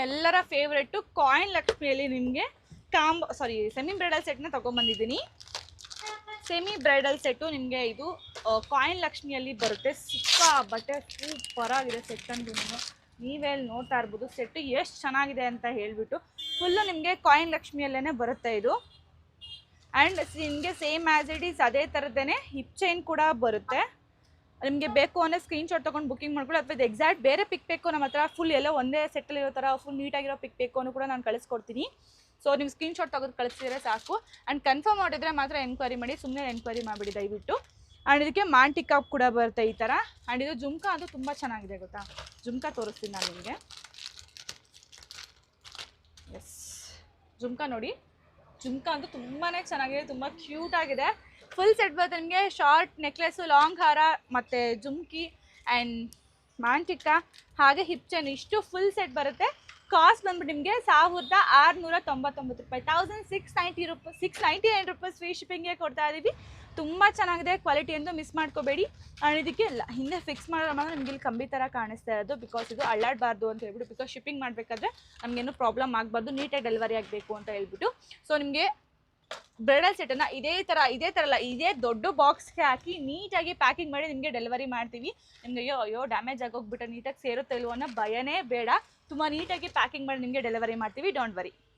ಎಲ್ಲರ favourite coin ಲಕ್ಷ್ಮಿಯಲ್ಲಿ ನಿಮಗೆ ಸೆಮಿ ಬ್ರೈಡಲ್ ಸೆಟ್ನ ತೊಗೊಂಬಂದಿದ್ದೀನಿ. ಸೆಮಿ ಬ್ರೈಡಲ್ ಸೆಟ್ಟು ನಿಮಗೆ ಇದು ಕಾಯಿನ್ ಲಕ್ಷ್ಮಿಯಲ್ಲಿ ಬರುತ್ತೆ. ಬಟ್ಟೆ ಸೂಪರ್ ಆಗಿದೆ ಸೆಟ್ ಅಂದು ನೀವೇ ನೋಡ್ತಾ ಇರ್ಬೋದು. ಸೆಟ್ಟು ಎಷ್ಟು ಚೆನ್ನಾಗಿದೆ ಅಂತ ಹೇಳ್ಬಿಟ್ಟು ಫುಲ್ಲು ನಿಮಗೆ ಕಾಯಿನ್ ಲಕ್ಷ್ಮಿಯಲ್ಲೇ ಬರುತ್ತೆ ಇದು. ಆ್ಯಂಡ್ ನಿಮಗೆ ಸೇಮ್ ಆ್ಯಸ್ ಇಟ್ ಈಸ್ ಅದೇ ಥರದೇ ಹಿಪ್ ಚೈನ್ ಕೂಡ ಬರುತ್ತೆ. ನಿಮಗೆ ಬೇಕು ಅಂದರೆ ಸ್ಕ್ರೀನ್ಶಾಟ್ ತೊಗೊಂಡು ಬುಕ್ಕಿಂಗ್ ಮಾಡ್ಕೊಳ್ಳಿ, ಅಥವಾ ಇದು ಎಕ್ಸಾಕ್ಟ್ ಬೇರೆ ಪಿಕ್ ಬೇಕು ನಮ್ಮ ಹತ್ರ ಫುಲ್ ಎಲ್ಲೋ ಒಂದೇ ಸೆಟ್ಟಲ್ಲಿ ಇರೋ ಥರ ಫುಲ್ ನೀಟಾಗಿರೋ ಪಿಕ್ ಬೇಕು ಅನ್ನೋ ಕೂಡ ನಾನು ಕಳಿಸ್ಕೊಡ್ತೀನಿ. ಸೊ ನೀವು ಸ್ಕ್ರೀನ್ಶಾಟ್ ತೆಗೆದು ಕಳಿಸಿದ್ರೆ ಸಾಕು. ಆ್ಯಂಡ್ ಕನ್ಫರ್ಮ್ ಮಾಡಿದ್ರೆ ಮಾತ್ರ ಎನ್ಕ್ವೈರಿ ಮಾಡಿ, ಸುಮ್ಮನೆ ಎನ್ಕ್ವೈರಿ ಮಾಡಿಬಿಡಿ ದಯವಿಟ್ಟು. ಆ್ಯಂಡ್ ಇದಕ್ಕೆ ಮಾಂಟಿಕಾ ಕೂಡ ಬರುತ್ತೆ ಈ ಥರ. ಆ್ಯಂಡ್ ಇದು ಜುಮ್ಕಾ ಅದು ತುಂಬ ಚೆನ್ನಾಗಿದೆ ಗೊತ್ತಾ, ಜುಮ್ಕಾ ತೋರಿಸ್ತೀನಿ ನಾನು ನಿಮಗೆ. ಎಸ್, ಜುಮ್ಕಾ ನೋಡಿ, ಜುಮ್ಕಾ ಅಂತೂ ತುಂಬಾ ಚೆನ್ನಾಗಿದೆ, ತುಂಬ ಕ್ಯೂಟ್ ಆಗಿದೆ. ಫುಲ್ ಸೆಟ್ ಬರುತ್ತೆ ನಿಮಗೆ. ಶಾರ್ಟ್ ನೆಕ್ಲೆಸ್ಸು, ಲಾಂಗ್ ಹಾರ ಮತ್ತು ಜುಮ್ಕಿ ಆ್ಯಂಡ್ ಮಾಂಟಿಕಾ ಹಾಗೆ ಹಿಪ್ ಚೈನ್ ಇಷ್ಟು ಫುಲ್ ಸೆಟ್ ಬರುತ್ತೆ. ಕಾಸ್ಟ್ ಬಂದ್ಬಿಟ್ಟು ನಿಮಗೆ 1699 ರೂಪಾಯಿ, 1690 ರೂಪಾಯಿ, 699 ರೂಪೀಸ್ ಫ್ರೀ ಶಿಪ್ಪಿಂಗ್ಗೆ ಕೊಡ್ತಾ ಇದ್ದೀವಿ. ತುಂಬ ಚೆನ್ನಾಗಿದೆ ಕ್ವಾಲಿಟಿ ಎಂದು ಮಿಸ್ ಮಾಡ್ಕೋಬೇಡಿ. ಆ್ಯಂಡ್ ಇದಕ್ಕೆ ಹಿಂದೆ ಫಿಕ್ಸ್ ಮಾಡೋಣ ಅಂದರೆ ನಿಮಗೆ ಇಲ್ಲಿ ಕಂಬಿ ಥರ ಕಾಣಿಸ್ತಾ ಇರೋದು, ಬಿಕಾಸ್ ಇದು ಅಳ್ಳಾಡಬಾರ್ದು ಅಂತ ಹೇಳ್ಬಿಟ್ಟು, ಬಿಕಾಸ್ ಶಿಪ್ಪಿಂಗ್ ಮಾಡಬೇಕಾದ್ರೆ ನಮಗೇನು ಪ್ರಾಬ್ಲಮ್ ಆಗಬಾರ್ದು, ನೀಟಾಗಿ ಡೆಲಿವರಿ ಆಗಬೇಕು ಅಂತ ಹೇಳ್ಬಿಟ್ಟು. ಸೊ ನಿಮಗೆ ಬ್ರೈಡಲ್ ಸೆಟನ್ನು ಇದೇ ದೊಡ್ಡ ಬಾಕ್ಸ್ಗೆ ಹಾಕಿ ನೀಟಾಗಿ ಪ್ಯಾಕಿಂಗ್ ಮಾಡಿ ನಿಮಗೆ ಡೆಲಿವರಿ ಮಾಡ್ತೀವಿ. ನಿಮಗೆ ಅಯ್ಯೋ ಡ್ಯಾಮೇಜ್ ಆಗೋಗ್ಬಿಟ್ಟು ನೀಟಾಗಿ ಸೇರುತ್ತೋ ಇಲ್ವೋ ಅನ್ನೋ ಭಯನೇ ಬೇಡ. ತುಂಬ ನೀಟಾಗಿ ಪ್ಯಾಕಿಂಗ್ ಮಾಡಿ ನಿಮಗೆ ಡೆಲಿವರಿ ಮಾಡ್ತೀವಿ, ಡೋಂಟ್ ವರಿ.